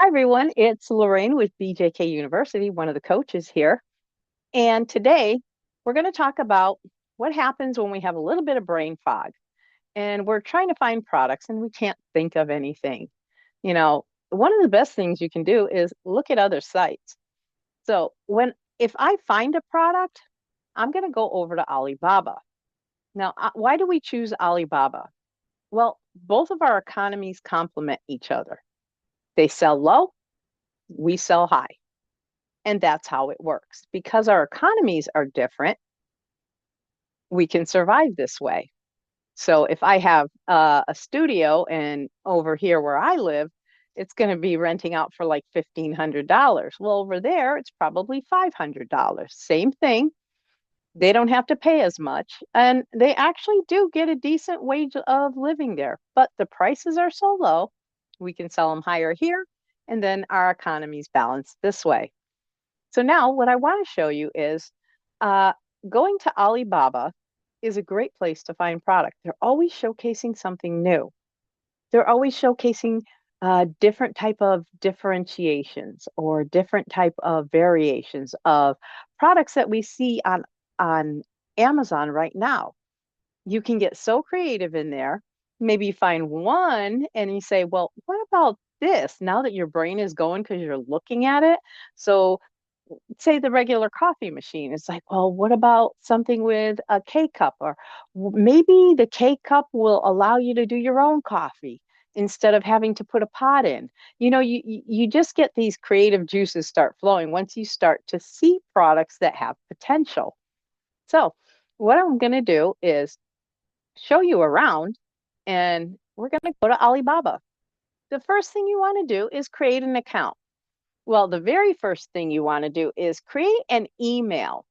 Hi, everyone. It's Lorraine with BJK University, one of the coaches here. And today we're going to talk about what happens when we have a little bit of brain fog and we're trying to find products and we can't think of anything. One of the best things you can do is look at other sites. So if I find a product, I'm going to go over to Alibaba. Now, why do we choose Alibaba? Well, both of our economies complement each other. They sell low, we sell high. And that's how it works. Because our economies are different, we can survive this way. So if I have a studio and over here where I live, it's going to be renting out for like $1,500. Well, over there, it's probably $500. Same thing. They don't have to pay as much. And they actually do get a decent wage of living there. But the prices are so low, we can sell them higher here. And then our economies balance this way. So now what I want to show you is uh, going to Alibaba is a great place to find product. They're always showcasing something new. They're always showcasing different type of differentiations or different type of variations of products that we see on Amazon right now. You can get so creative in there. Maybe you find one and you say, well, what about this? Now that your brain is going because you're looking at it. So say the regular coffee machine. It's like, well, what about something with a K cup? Or maybe the K cup will allow you to do your own coffee instead of having to put a pot in. You just get these creative juices start flowing once you start to see products that have potential. So, what I'm going to do is show you around and we're going to go to Alibaba. The first thing you want to do is create an account. Well, the very first thing you want to do is create an email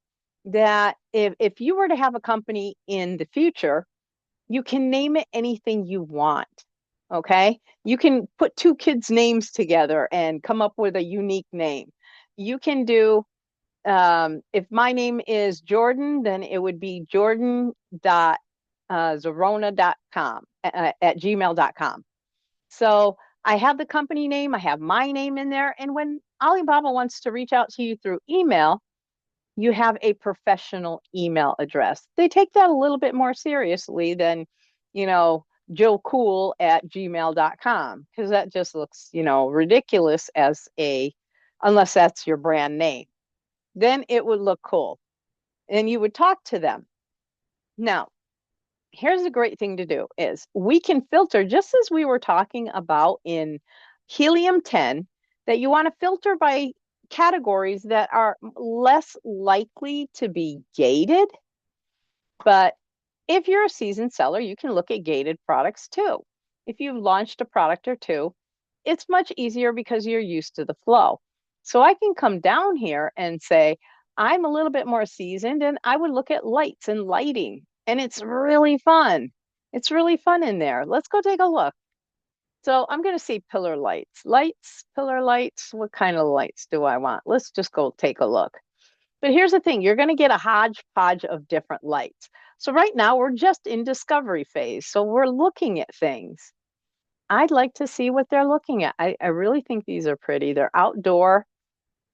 that if you were to have a company in the future, you can name it anything you want. Okay. You can put two kids' names together and come up with a unique name. You can do, if my name is Jordan, then it would be jordan.zorona.com at gmail.com. So I have the company name, I have my name in there. And when Alibaba wants to reach out to you through email, you have a professional email address. They take that a little bit more seriously than, you know, joecool at gmail.com, because that just looks, ridiculous unless that's your brand name. Then it would look cool. And you would talk to them. Now, here's a great thing to do is we can filter just as we were talking about in helium 10 that you want to filter by categories that are less likely to be gated. But if you're a seasoned seller, you can look at gated products too. If you've launched a product or two, it's much easier because you're used to the flow. So I can come down here and say, I'm a little bit more seasoned and I would look at lights and lighting. And it's really fun. It's really fun in there. Let's go take a look. So I'm going to see pillar lights. Lights, pillar lights. What kind of lights do I want? Let's just go take a look. But here's the thing, you're going to get a hodgepodge of different lights. So right now we're just in discovery phase. So we're looking at things. I'd like to see what they're looking at. I really think these are pretty. They're outdoor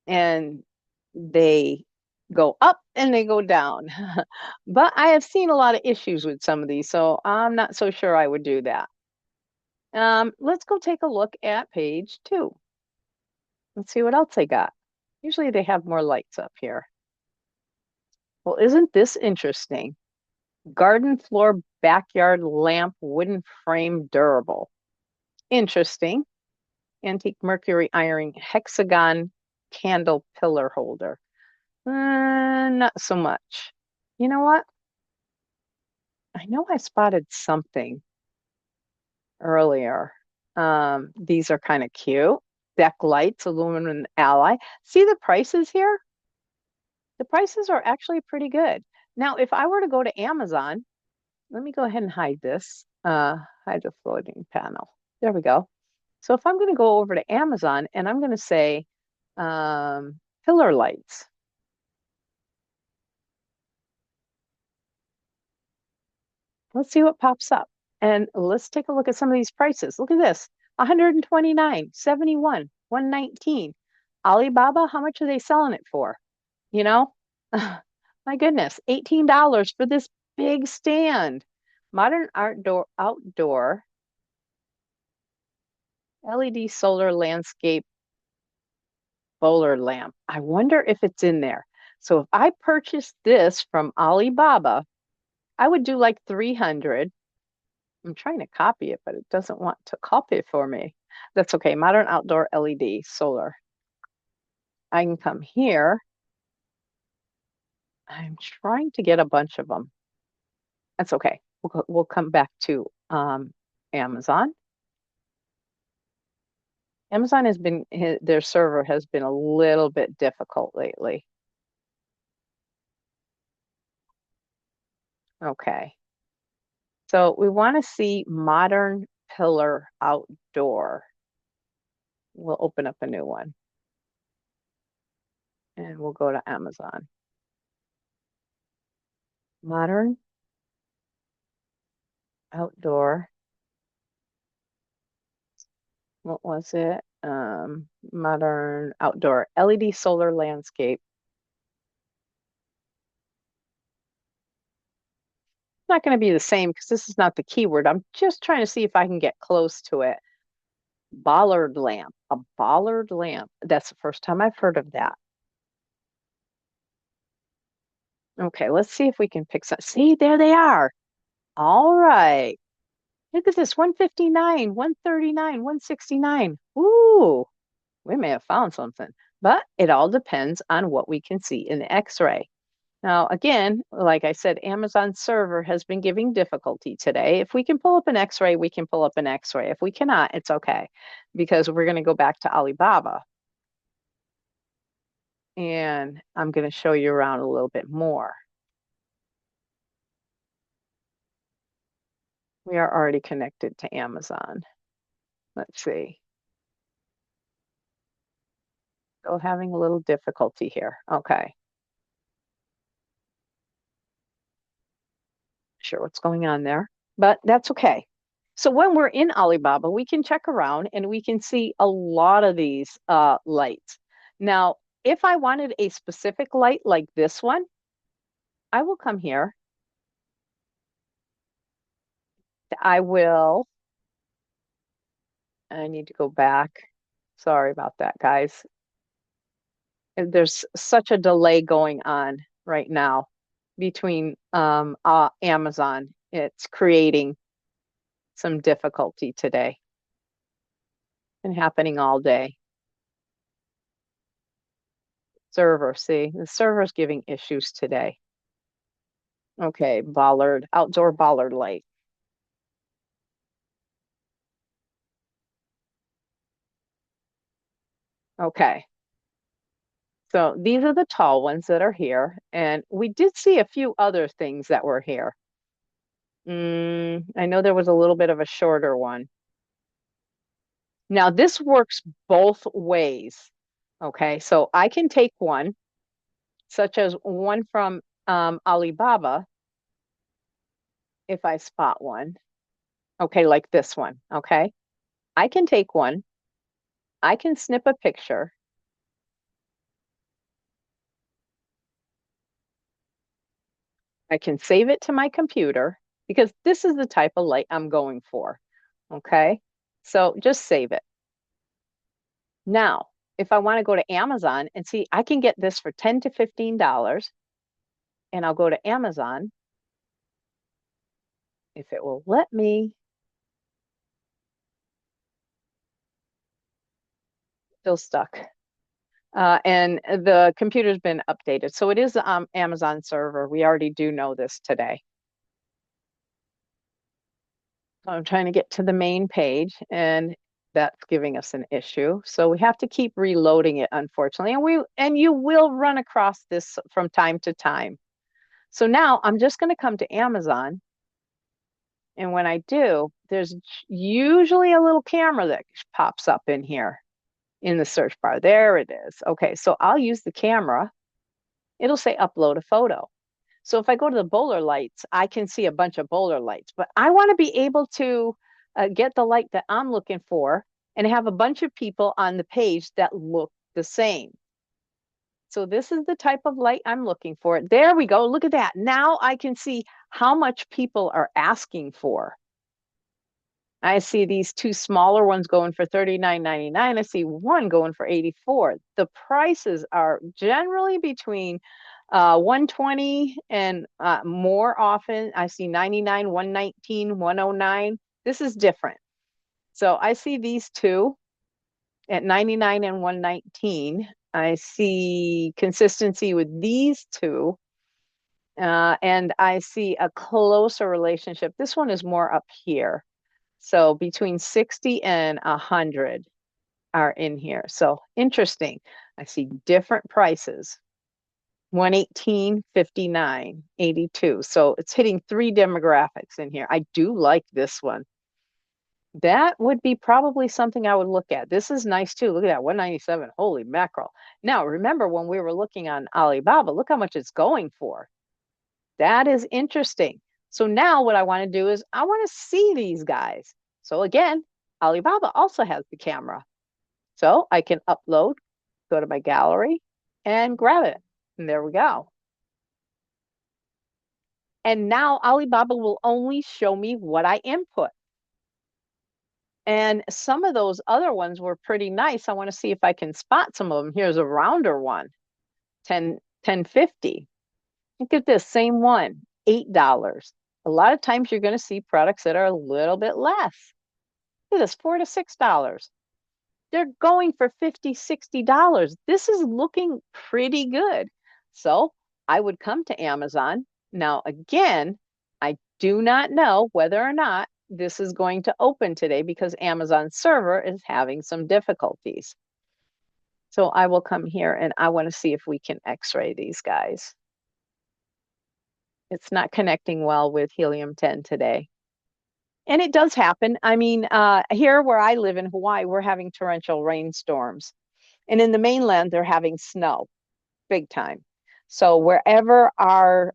and they go up and they go down. But I have seen a lot of issues with some of these, so I'm not so sure I would do that. Let's go take a look at page 2. Let's see what else they got. Usually they have more lights up here. Well, isn't this interesting? Garden floor backyard lamp wooden frame durable. Interesting. Antique mercury iron hexagon candle pillar holder. Not so much. You know what? I know I spotted something earlier. These are kind of cute. Deck lights, aluminum alloy. See the prices here? The prices are actually pretty good. Now, if I were to go to Amazon, let me go ahead and hide this. Hide the floating panel. There we go. So if I'm going to go over to Amazon and I'm going to say pillar lights, let's see what pops up. And let's take a look at some of these prices. Look at this, 129, 71. 119. Alibaba, how much are they selling it for? You know, my goodness, $18 for this big stand. Modern outdoor LED solar landscape bowler lamp. I wonder if it's in there. So if I purchased this from Alibaba, I would do like 300. I'm trying to copy it, but it doesn't want to copy it for me. That's okay. Modern outdoor LED solar. I can come here. I'm trying to get a bunch of them. That's okay. We'll come back to Amazon. Amazon has been, their server has been a little bit difficult lately. Okay. So we want to see modern pillar outdoor. We'll open up a new one and we'll go to Amazon. Modern outdoor. What was it? Modern outdoor LED solar landscape. It's not going to be the same because this is not the keyword. I'm just trying to see if I can get close to it. Bollard lamp, a bollard lamp. That's the first time I've heard of that. Okay, let's see if we can pick some. See, there they are. All right. Look at this, 159, 139, 169. Ooh, we may have found something, but it all depends on what we can see in the X-ray. Now, again, like I said, Amazon server has been giving difficulty today. If we can pull up an X-ray, we can pull up an X-ray. If we cannot, it's okay, because we're going to go back to Alibaba. And I'm going to show you around a little bit more. We are already connected to Amazon. Let's see. Still having a little difficulty here. Okay. Sure what's going on there, but that's okay. So when we're in Alibaba, we can check around and we can see a lot of these lights. Now, if I wanted a specific light like this one, I will come here. I need to go back. Sorry about that, guys. There's such a delay going on right now between Amazon. It's creating some difficulty today and happening all day. Server, see, the server's giving issues today. Okay, bollard, outdoor bollard light. Okay. So these are the tall ones that are here. And we did see a few other things that were here. I know there was a little bit of a shorter one. Now this works both ways. Okay, so I can take one, such as one from Alibaba, if I spot one. Okay, like this one. Okay, I can take one. I can snip a picture. I can save it to my computer because this is the type of light I'm going for. Okay, so just save it. Now, if I want to go to Amazon and see, I can get this for $10 to $15, and I'll go to Amazon if it will let me. Still stuck. And the computer's been updated. So it is Amazon server. We already do know this today. So I'm trying to get to the main page and that's giving us an issue. So we have to keep reloading it, unfortunately. And you will run across this from time to time. So now I'm just going to come to Amazon. And when I do, there's usually a little camera that pops up in here in the search bar. There it is. Okay, so I'll use the camera. It'll say upload a photo. So if I go to the bowler lights, I can see a bunch of bowler lights, but I want to be able to get the light that I'm looking for and have a bunch of people on the page that look the same. So this is the type of light I'm looking for. There we go. Look at that. Now I can see how much people are asking for. I see these two smaller ones going for $39.99. I see one going for $84. The prices are generally between 120 and more often. I see 99, 119, 109. This is different. So I see these two at 99 and 119. I see consistency with these two. And I see a closer relationship. This one is more up here. So between 60 and 100 are in here. So interesting. I see different prices. 118, 59, 82. So it's hitting three demographics in here. I do like this one. That would be probably something I would look at. This is nice too. Look at that, 197. Holy mackerel. Now, remember when we were looking on Alibaba, look how much it's going for. That is interesting. So now what I want to do is I want to see these guys. So again, Alibaba also has the camera. So I can upload, go to my gallery and grab it. And there we go. And now Alibaba will only show me what I input. And some of those other ones were pretty nice. I want to see if I can spot some of them. Here's a rounder one, 10.50. Look at this, same one, $8. A lot of times you're going to see products that are a little bit less. Look at this, $4 to $6. They're going for $50, $60. This is looking pretty good. So I would come to Amazon. Now, again, I do not know whether or not this is going to open today because Amazon server is having some difficulties. So I will come here and I want to see if we can x-ray these guys. It's not connecting well with Helium-10 today. And it does happen. I mean, here where I live in Hawaii, we're having torrential rainstorms. And in the mainland, they're having snow, big time. So wherever our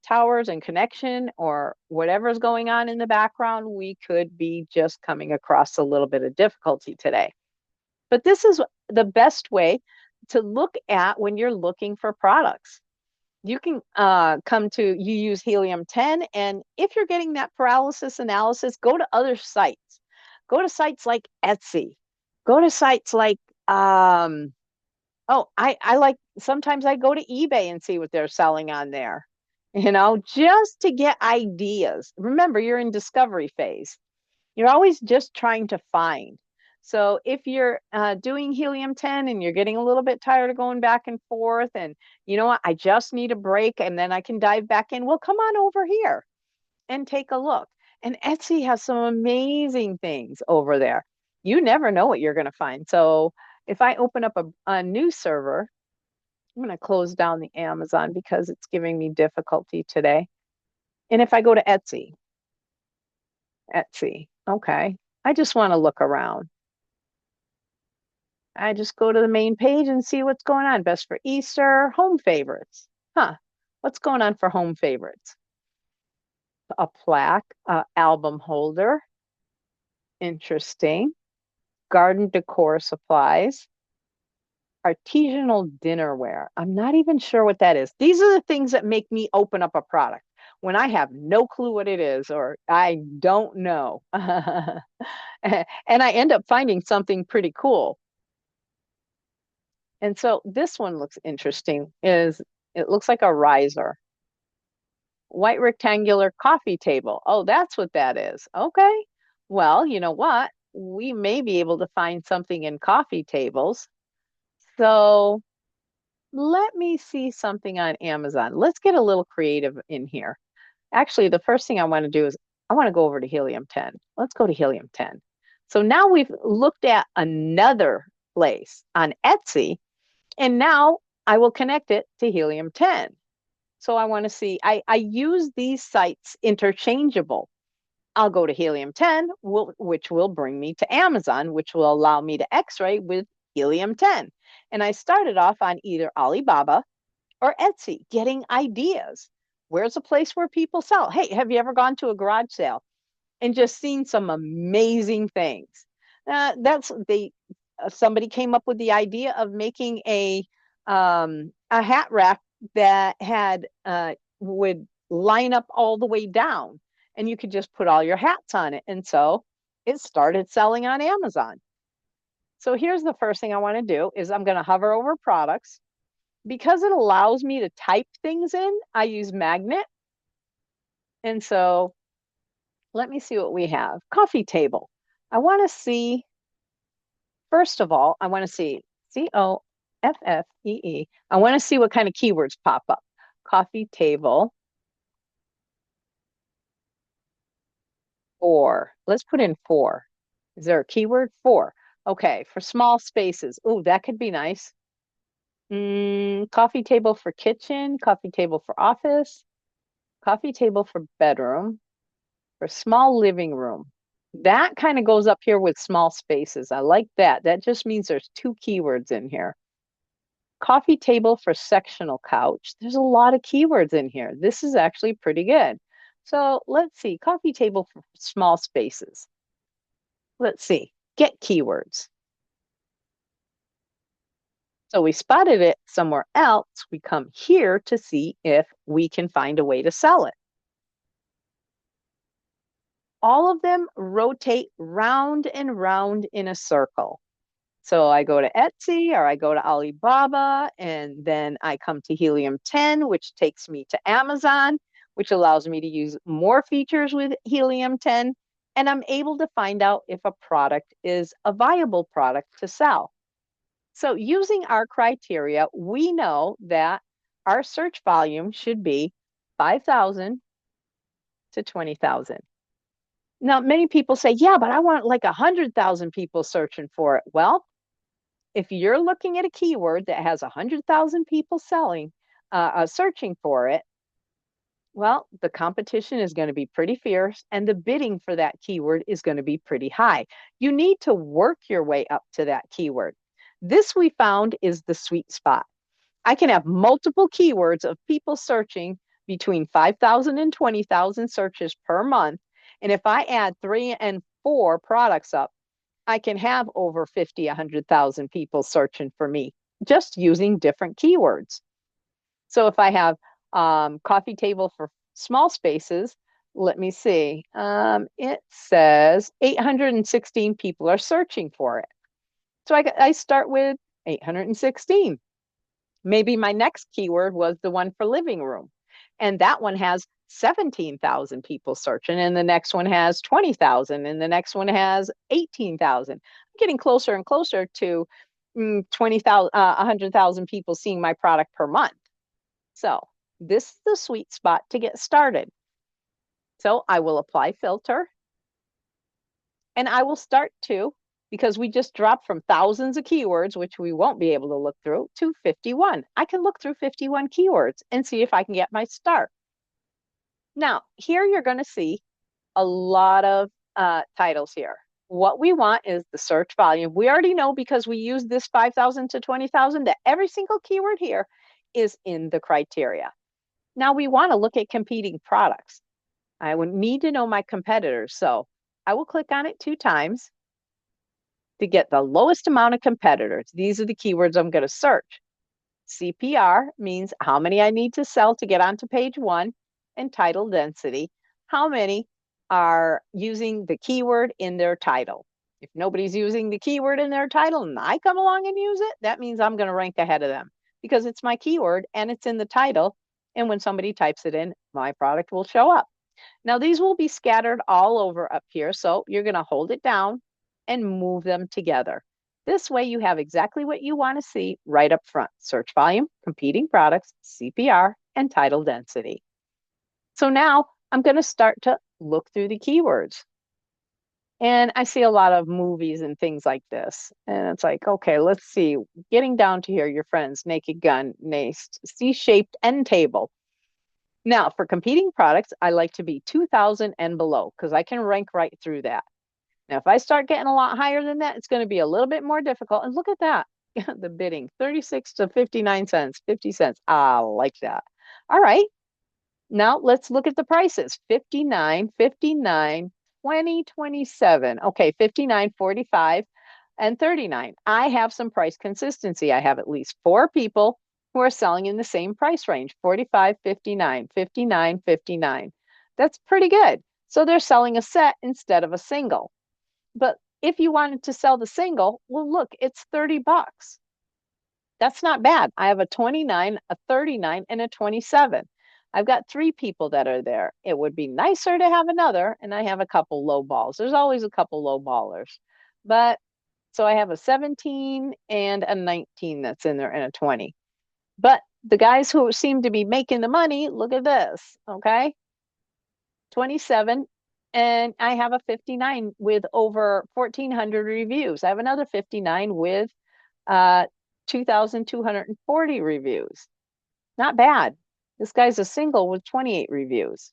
towers and connection or whatever's going on in the background, we could be just coming across a little bit of difficulty today. But this is the best way to look at when you're looking for products. You can you use Helium-10, and if you're getting that paralysis analysis, go to other sites. Go to sites like Etsy. Go to sites like I like, sometimes I go to eBay and see what they're selling on there, just to get ideas. Remember, you're in discovery phase. You're always just trying to find. So if you're doing Helium-10 and you're getting a little bit tired of going back and forth and you know what, I just need a break and then I can dive back in, well, come on over here and take a look. And Etsy has some amazing things over there. You never know what you're going to find. So if I open up a new server, I'm going to close down the Amazon because it's giving me difficulty today. And if I go to Etsy, okay, I just want to look around. I just go to the main page and see what's going on. Best for Easter, home favorites. What's going on for home favorites? A plaque, album holder. Interesting. Garden decor supplies. Artisanal dinnerware. I'm not even sure what that is. These are the things that make me open up a product when I have no clue what it is or I don't know. And I end up finding something pretty cool. And so this one looks interesting. It looks like a riser. White rectangular coffee table. Oh, that's what that is. Okay. Well, you know what? We may be able to find something in coffee tables. So let me see something on Amazon. Let's get a little creative in here. Actually, the first thing I want to do is I want to go over to Helium-10. Let's go to Helium-10. So now we've looked at another place on Etsy, and now I will connect it to Helium-10. So I want to see, I use these sites interchangeable. I'll go to Helium-10, which will bring me to Amazon, which will allow me to x-ray with Helium-10. And I started off on either Alibaba or Etsy, getting ideas. Where's a place where people sell? Hey, have you ever gone to a garage sale and just seen some amazing things? Somebody came up with the idea of making a hat rack that had would line up all the way down, and you could just put all your hats on it. And so it started selling on Amazon. So here's the first thing I want to do is I'm going to hover over products. Because it allows me to type things in, I use Magnet. And so let me see what we have. Coffee table. I want to see, first of all, I want to see COFFEE. I want to see what kind of keywords pop up. Coffee table. Four. Let's put in four. Is there a keyword? Four. Okay, for small spaces. Oh, that could be nice. Coffee table for kitchen, coffee table for office, coffee table for bedroom, for small living room. That kind of goes up here with small spaces. I like that. That just means there's two keywords in here. Coffee table for sectional couch. There's a lot of keywords in here. This is actually pretty good. So let's see, coffee table for small spaces. Let's see, get keywords. So we spotted it somewhere else. We come here to see if we can find a way to sell it. All of them rotate round and round in a circle. So I go to Etsy or I go to Alibaba, and then I come to Helium 10, which takes me to Amazon, which allows me to use more features with Helium 10. And I'm able to find out if a product is a viable product to sell. So using our criteria, we know that our search volume should be 5,000 to 20,000. Now, many people say, yeah, but I want like 100,000 people searching for it. Well, if you're looking at a keyword that has 100,000 people searching for it, well, the competition is going to be pretty fierce and the bidding for that keyword is going to be pretty high. You need to work your way up to that keyword. This we found is the sweet spot. I can have multiple keywords of people searching between 5,000 and 20,000 searches per month. And if I add 3 and 4 products up, I can have over 50, 100,000 people searching for me just using different keywords. So if I have coffee table for small spaces, let me see. It says 816 people are searching for it. So I start with 816. Maybe my next keyword was the one for living room. And that one has 17,000 people searching, and the next one has 20,000, and the next one has 18,000. I'm getting closer and closer to 20,000, 100,000 people seeing my product per month. So this is the sweet spot to get started. So I will apply filter, and I will start to, because we just dropped from thousands of keywords, which we won't be able to look through, to 51. I can look through 51 keywords and see if I can get my start. Now, here you're going to see a lot of titles here. What we want is the search volume. We already know, because we use this 5,000 to 20,000, that every single keyword here is in the criteria. Now we want to look at competing products. I would need to know my competitors. So I will click on it 2 times to get the lowest amount of competitors. These are the keywords I'm going to search. CPR means how many I need to sell to get onto page 1, and title density, how many are using the keyword in their title. If nobody's using the keyword in their title and I come along and use it, that means I'm going to rank ahead of them because it's my keyword and it's in the title. And when somebody types it in, my product will show up. Now, these will be scattered all over up here. So you're going to hold it down and move them together. This way you have exactly what you want to see right up front: search volume, competing products, CPR, and title density. So now I'm going to start to look through the keywords. And I see a lot of movies and things like this. And it's like, okay, let's see. Getting down to here, your friends, Naked Gun, NACE, C-shaped end table. Now, for competing products, I like to be 2,000 and below because I can rank right through that. Now, if I start getting a lot higher than that, it's going to be a little bit more difficult. And look at that, the bidding, 36 to 59 cents, 50 cents. I like that. All right. Now let's look at the prices. 59, 59, 20, 27. Okay, 59, 45, and 39. I have some price consistency. I have at least 4 people who are selling in the same price range, 45, 59, 59, 59. That's pretty good. So they're selling a set instead of a single. But if you wanted to sell the single, well, look, it's 30 bucks. That's not bad. I have a 29, a 39, and a 27. I've got 3 people that are there. It would be nicer to have another, and I have a couple low balls. There's always a couple low ballers. But so I have a 17 and a 19 that's in there and a 20. But the guys who seem to be making the money, look at this, okay? 27, and I have a 59 with over 1,400 reviews. I have another 59 with 2,240 reviews. Not bad. This guy's a single with 28 reviews.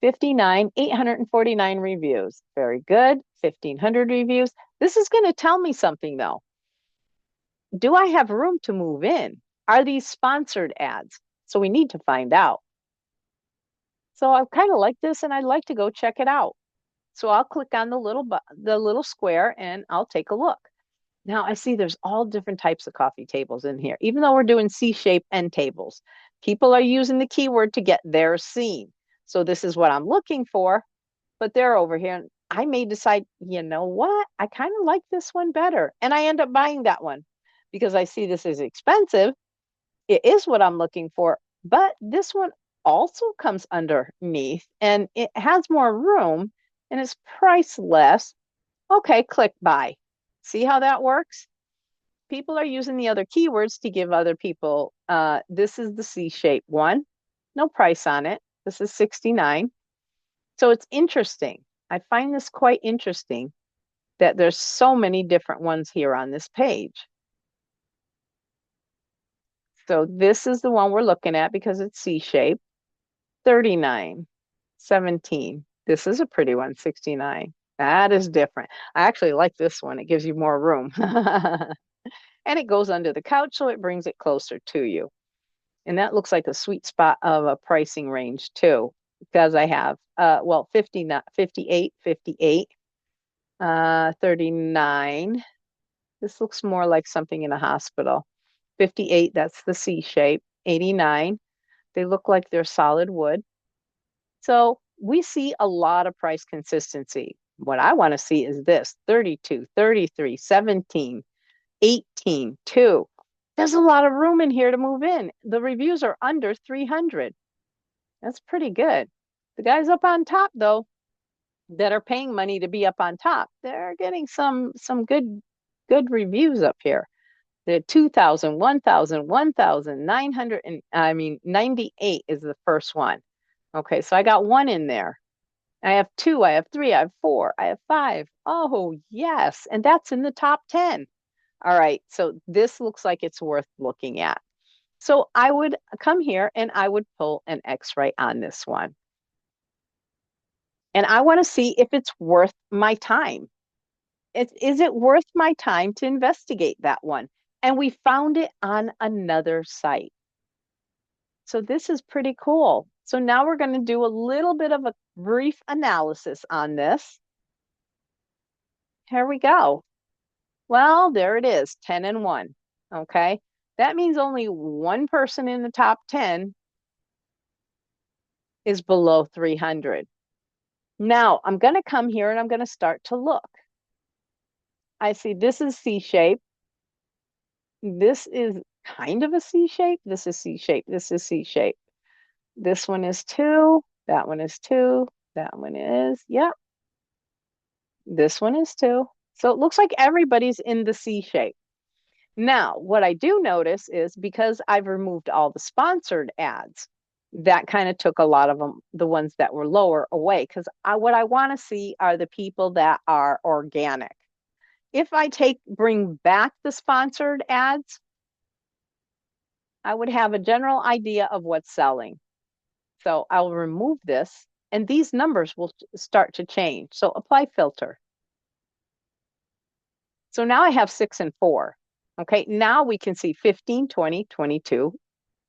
59, 849 reviews. Very good. 1,500 reviews. This is going to tell me something though. Do I have room to move in? Are these sponsored ads? So we need to find out. So I kind of like this and I'd like to go check it out. So I'll click on the little square and I'll take a look. Now I see there's all different types of coffee tables in here, even though we're doing C-shape end tables. People are using the keyword to get their seen. So this is what I'm looking for, but they're over here. And I may decide, you know what? I kind of like this one better. And I end up buying that one because I see this is expensive. It is what I'm looking for, but this one also comes underneath and it has more room and it's priced less. Okay, click buy. See how that works? People are using the other keywords to give other people, this is the C-shape one, no price on it. This is 69. So it's interesting. I find this quite interesting that there's so many different ones here on this page. So this is the one we're looking at because it's C-shape. 39, 17. This is a pretty one, 69. That is different. I actually like this one. It gives you more room. And it goes under the couch, so it brings it closer to you. And that looks like a sweet spot of a pricing range too, because I have, 50, 58, 58, 39. This looks more like something in a hospital. 58, that's the C shape. 89, they look like they're solid wood. So we see a lot of price consistency. What I want to see is this 32, 33, 17, 18, 2. There's a lot of room in here to move in. The reviews are under 300. That's pretty good. The guys up on top, though, that are paying money to be up on top, they're getting some good reviews up here. The 2,000, 1,000, 1,900, and I mean 98 is the first one. Okay, so I got 1 in there. I have 2, I have 3, I have 4, I have 5. Oh, yes, and that's in the top 10. All right, so this looks like it's worth looking at. So I would come here and I would pull an X-ray on this one. And I want to see if it's worth my time. Is it worth my time to investigate that one? And we found it on another site. So this is pretty cool. So now we're going to do a little bit of a brief analysis on this. Here we go. Well, there it is, 10 and 1. Okay. That means only one person in the top 10 is below 300. Now I'm going to come here and I'm going to start to look. I see this is C-shape. This is kind of a C-shape. This is C-shape. This is C-shape. This one is 2. That one is 2. That one is, yep. This one is 2. So it looks like everybody's in the C-shape. Now, what I do notice is because I've removed all the sponsored ads, that kind of took a lot of them, the ones that were lower, away. Because what I want to see are the people that are organic. If I bring back the sponsored ads, I would have a general idea of what's selling. So I'll remove this and these numbers will start to change. So apply filter. So now I have 6 and 4. Okay, now we can see 15, 20, 22,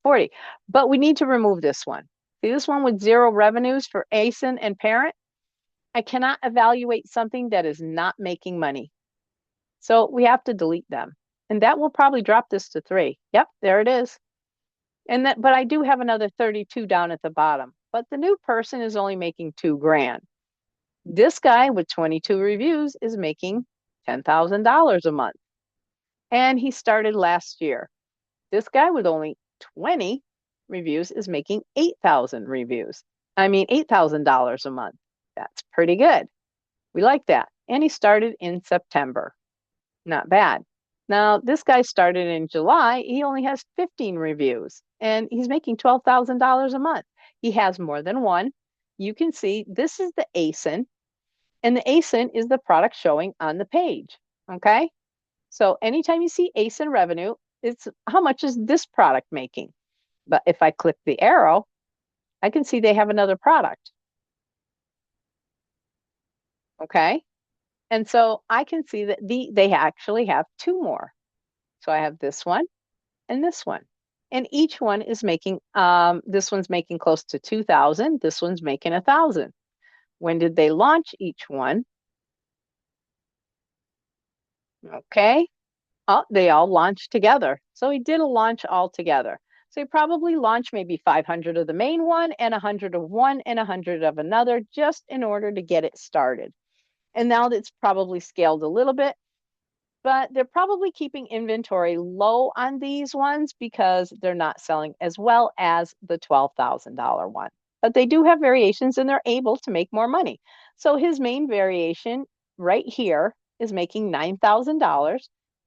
40. But we need to remove this one. See this one with 0 revenues for ASIN and parent? I cannot evaluate something that is not making money. So we have to delete them. And that will probably drop this to 3. Yep, there it is. And that, but I do have another 32 down at the bottom. But the new person is only making 2 grand. This guy with 22 reviews is making $10,000 a month. And he started last year. This guy with only 20 reviews is making 8,000 reviews. I mean, $8,000 a month. That's pretty good. We like that. And he started in September. Not bad. Now, this guy started in July. He only has 15 reviews and he's making $12,000 a month. He has more than one. You can see this is the ASIN, and the ASIN is the product showing on the page. Okay. So anytime you see ASIN revenue, it's how much is this product making? But if I click the arrow, I can see they have another product. Okay. And so I can see that they actually have 2 more. So I have this one and this one. And each one is making, this one's making close to 2,000. This one's making 1,000. When did they launch each one? Okay. Oh, they all launched together. So he did a launch all together. So he probably launched maybe 500 of the main one and 100 of one and 100 of another just in order to get it started. And now it's probably scaled a little bit, but they're probably keeping inventory low on these ones because they're not selling as well as the $12,000 one. But they do have variations and they're able to make more money. So his main variation right here is making $9,000.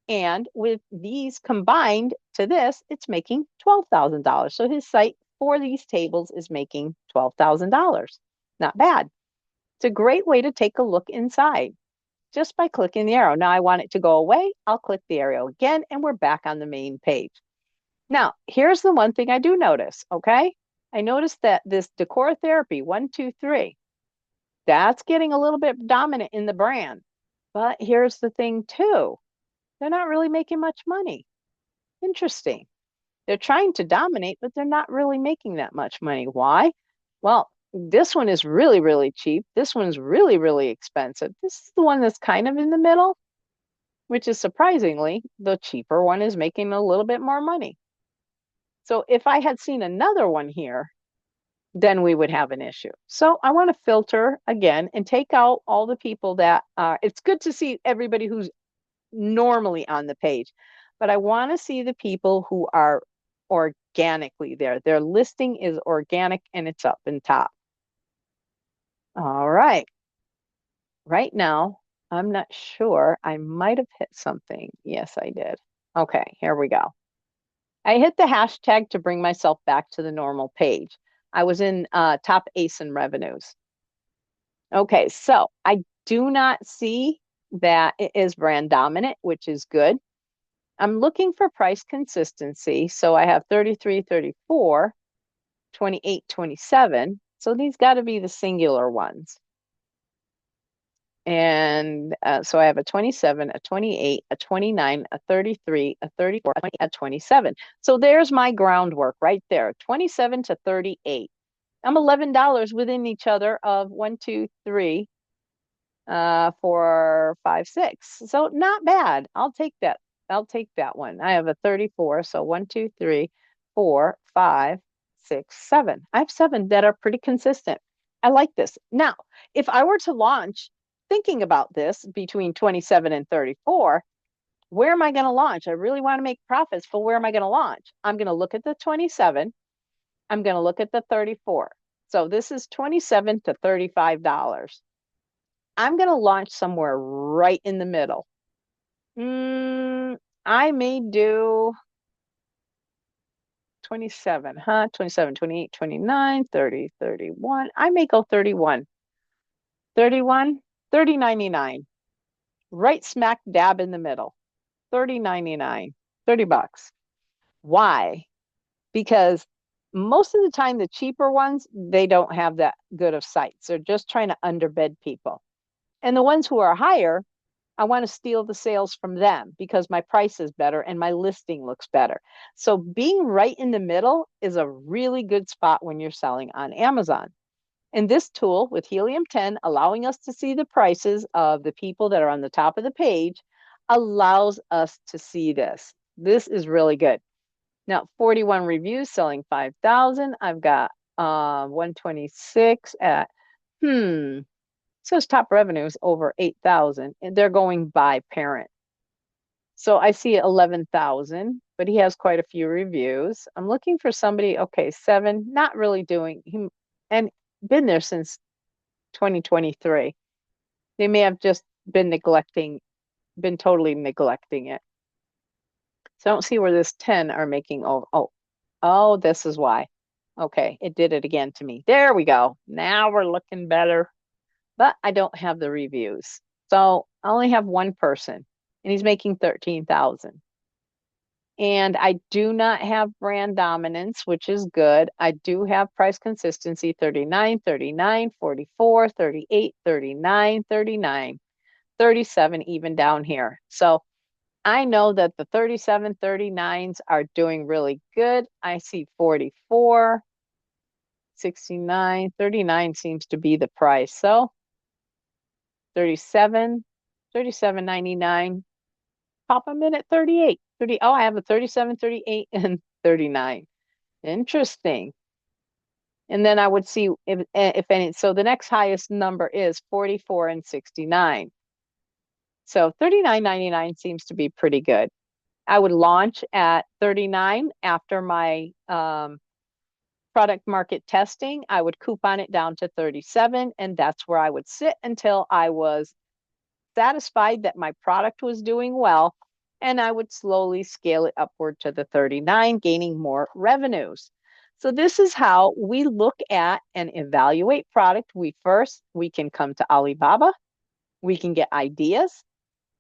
And with these combined to this, it's making $12,000. So his site for these tables is making $12,000. Not bad. It's a great way to take a look inside just by clicking the arrow. Now I want it to go away. I'll click the arrow again and we're back on the main page. Now, here's the one thing I do notice, okay? I noticed that this Decor Therapy 123, that's getting a little bit dominant in the brand. But here's the thing too. They're not really making much money. Interesting. They're trying to dominate, but they're not really making that much money. Why? Well, this one is really, really cheap. This one's really, really expensive. This is the one that's kind of in the middle, which is surprisingly, the cheaper one is making a little bit more money. So if I had seen another one here, then we would have an issue. So I want to filter again and take out all the people that it's good to see everybody who's normally on the page, but I want to see the people who are organically there. Their listing is organic and it's up and top. All right. Right now, I'm not sure. I might have hit something. Yes, I did. Okay, here we go. I hit the hashtag to bring myself back to the normal page. I was in top ASIN revenues. Okay, so I do not see that it is brand dominant, which is good. I'm looking for price consistency. So I have 33, 34, 28, 27. So these got to be the singular ones. And so I have a 27, a 28, a 29, a 33, a 34, a 27. So there's my groundwork right there, 27 to 38. I'm $11 within each other of 1, 2, 3, 4, 5, 6. So not bad. I'll take that. I'll take that one. I have a 34. So 1, 2, 3, 4, 5, 6, 7. I have 7 that are pretty consistent. I like this. Now, if I were to launch, thinking about this between 27 and 34, where am I going to launch? I really want to make profits, but where am I going to launch? I'm going to look at the 27. I'm going to look at the 34. So this is 27 to $35. I'm going to launch somewhere right in the middle. I may do 27, 27, 28, 29, 30, 31. I may go 31. 31, 30.99. Right smack dab in the middle. 30.99. 30 bucks. Why? Because most of the time the cheaper ones, they don't have that good of sites. They're just trying to underbid people. And the ones who are higher, I want to steal the sales from them because my price is better and my listing looks better. So being right in the middle is a really good spot when you're selling on Amazon. And this tool with Helium 10, allowing us to see the prices of the people that are on the top of the page, allows us to see this. This is really good. Now, 41 reviews selling 5,000. I've got 126 at, says top revenues over 8,000, and they're going by parent. So I see 11,000, but he has quite a few reviews. I'm looking for somebody, okay, 7, not really doing, he, and been there since 2023. They may have just been totally neglecting it. So I don't see where this 10 are making, oh, this is why. Okay, it did it again to me. There we go. Now we're looking better, but I don't have the reviews. So I only have one person and he's making 13,000. And I do not have brand dominance, which is good. I do have price consistency 39, 39, 44, 38, 39, 39, 37, even down here. So I know that the 37, 39s are doing really good. I see 44, 69, 39 seems to be the price. So 37, 37.99. Pop them in at 38. 30. Oh, I have a 37, 38, and 39. Interesting. And then I would see if any. So the next highest number is 44 and 69. So 39.99 seems to be pretty good. I would launch at 39 after my product market testing. I would coupon it down to 37, and that's where I would sit until I was satisfied that my product was doing well, and I would slowly scale it upward to the 39, gaining more revenues. So this is how we look at and evaluate product. We can come to Alibaba, we can get ideas,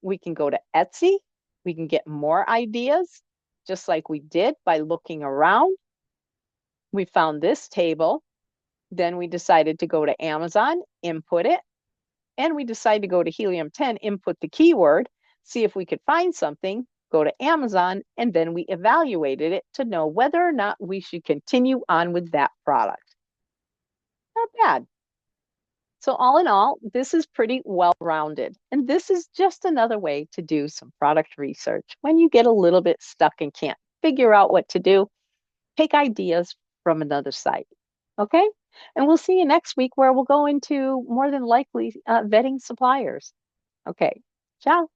we can go to Etsy, we can get more ideas, just like we did by looking around. We found this table, then we decided to go to Amazon, input it, and we decide to go to Helium 10, input the keyword, see if we could find something, go to Amazon, and then we evaluated it to know whether or not we should continue on with that product. Not bad. So all in all, this is pretty well-rounded. And this is just another way to do some product research. When you get a little bit stuck and can't figure out what to do, take ideas from another site. Okay? And we'll see you next week where we'll go into more than likely vetting suppliers. Okay. Ciao.